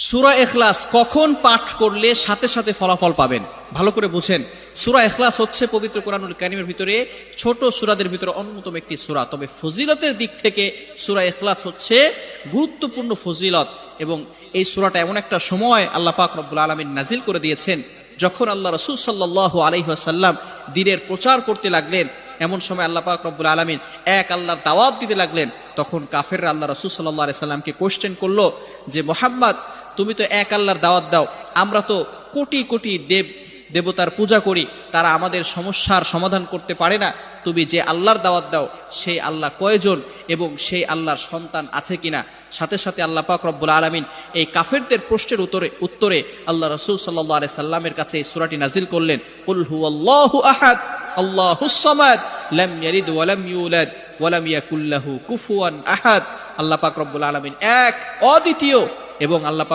সূরা ইখলাস কখন পাঠ করলে সাথে সাথে ফলাফল পাবেন, ভালো করে বুঝেন। সূরা ইখলাস হচ্ছে পবিত্র কোরআনুল কারীমের ভিতরে ছোট সূরাদের ভিতরে অন্যতম একটি সূরা। তবে ফজিলতের দিক থেকে সূরা ইখলাস হচ্ছে গুরুত্বপূর্ণ ফজিলত, এবং এই সূরাটা এমন একটা সময় আল্লাহ পাক রব্বুল আলামিন নাজিল করে দিয়েছেন যখন আল্লাহ রাসূল সাল্লাল্লাহু আলাইহি ওয়াসাল্লাম দ্বীনের প্রচার করতে লাগলেন। এমন সময় আল্লাহ পাক রব্বুল আলামিন এক আল্লাহর দাওয়াত দিতে লাগলেন। তখন কাফেররা আল্লাহ রাসূল সাল্লাল্লাহু আলাইহি সাল্লামকে কোশ্চেন করলো যে, মুহাম্মদ, তুমি তো এক আল্লাহর দাওয়াত দাও, আমরা তো কোটি কোটি দেবতার পূজা করি, তারা আমাদের সমস্যার সমাধান করতে পারে না। তুমি যে আল্লাহর দাওয়াত দাও সেই আল্লাহ কয়জন এবং সেই আল্লাহর সন্তান আছে কিনা? সাথে সাথে আল্লাহ পাক রব্বুল আলামিন এই কাফেরদের প্রশ্নের উত্তরে আল্লাহ রাসূল সাল্লাল্লাহু আলাইহি সাল্লামের কাছে এই সূরাটি নাজিল করলেন, কুল হুয়াল্লাহু আহাদ আল্লাহুস সামাদ লাম ইয়ালিদ ওয়া লাম ইউলাদ ওয়া লাম ইয়াকুল লাহু কুফুয়ান আহাদ। আল্লাহ পাক রব্বুল আলামিন এক, অদ্বিতীয়, এবং আল্লাহ